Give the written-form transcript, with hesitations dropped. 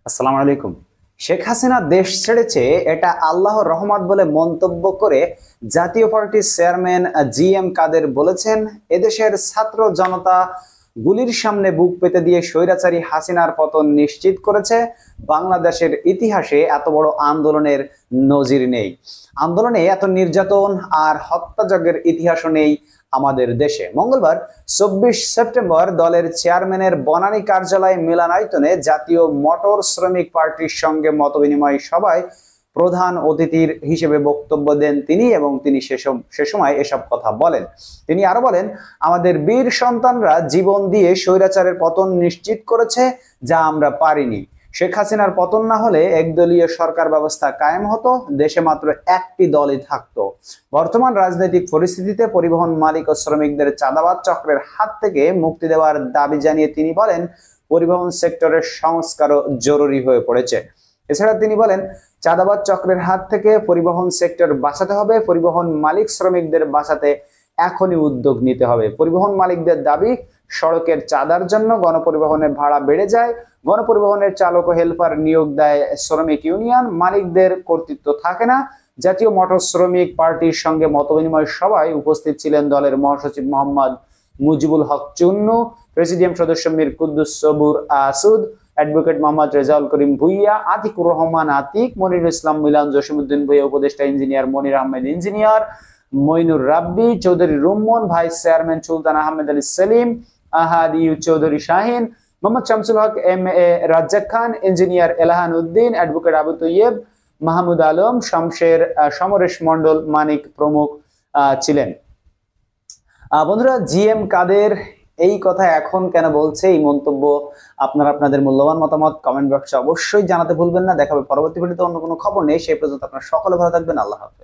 আসসালামু আলাইকুম। শেখ হাসিনা দেশ ছেড়েছে এটা আল্লাহর রহমত বলে মন্তব্য করে জাতীয় পার্টির চেয়ারম্যান জিএম কাদের বলেছেন, এদেশের ছাত্র জনতা গুলির সামনে বুক পেতে দিয়ে স্বৈরাচারী হাসিনার পতন নিশ্চিত করেছে। বাংলাদেশের ইতিহাসে এত বড় আন্দোলনের নজির নেই। আন্দোলনে এত নির্যাতন আর হত্যাযজ্ঞের ইতিহাসও নেই আমাদের দেশে। মঙ্গলবার 24 সেপ্টেম্বর দলের চেয়ারম্যানের বনানী কার্যালয় মিলনায়তনে জাতীয় মোটর শ্রমিক পার্টির সঙ্গে মতবিনিময় সভায় প্রধান অতিথির হিসেবে বক্তব্য দেন তিনি এবং তিনি সে সময় এসব কথা বলেন। তিনি আরো বলেন, আমাদের বীর সন্তানরা জীবন দিয়ে স্বৈরাচারের পতন নিশ্চিত করেছে, যা আমরা পারিনি। শেখ হাসিনার পতন না হলে একদলীয় সরকার ব্যবস্থা কায়েম হতো, দেশে মাত্র একটি দলই থাকতো। বর্তমান রাজনৈতিক পরিস্থিতিতে পরিবহন মালিক ও শ্রমিকদের চাঁদাবাজ চক্রের হাত থেকে মুক্তি দেওয়ার দাবি জানিয়ে তিনি বলেন, পরিবহন সেক্টরের সংস্কারও জরুরি হয়ে পড়েছে। এছাড়া তিনি বলেন, চাঁদাবাজ চক্রের হাত থেকে পরিবহন সেক্টর বাঁচাতে হবে, পরিবহন মালিক শ্রমিকদের বাঁচাতে এখনই উদ্যোগ নিতে হবে। পরিবহন মালিকদের দাবি, সড়কের চাঁদার জন্য গণপরিবহনের ভাড়া বেড়ে যায়, গণপরিবহনের চালক ও হেল্পার নিয়োগ দেয় শ্রমিক ইউনিয়ন, মালিকদের কর্তৃত্ব থাকে না। জাতীয় মোটর শ্রমিক পার্টির সঙ্গে মতবিনিময় সভায় উপস্থিত ছিলেন দলের মহাসচিব মোহাম্মদ মুজিবুল হক চুন্নু, প্রেসিডিয়াম সদস্য মীর কুদ্দুস সবুর আসুদ, অ্যাডভোকেট মোহাম্মদ রেজাউল করিম ভুইয়া, আতিকুর রহমান আতিক, মনিরুল ইসলাম মিলান, জসিমউদ্দিন ভুইয়া উপদেষ্টা engineer, Monir Ahmed engineer, Moinur Rabbi, Chowdhury Rumman, vice chairman Sultan Ahmed Ali Selim, Ahad U Chowdhury Shahin, Mohammad Shamsul Haque, M A Razzak Khan, engineer Elahan Uddin, advocate Abu Taiyeb, Mahmud Alam, Shamsher, Samaresh Mondal, Manik প্রমুখ ছিলেন। বন্ধুরা, জিএম কাদের এই কথা এখন কেন বলছে, এই মন্তব্য আপনারা আপনাদের মূল্যবান মতামত কমেন্ট বক্সে অবশ্যই জানাতে ভুলবেন না। দেখা হবে পরবর্তী ভিডিওতে অন্য কোনো খবর নেই। সেই পর্যন্ত আপনারা সকলে ভালো থাকবেন। আল্লাহ হাফেজ।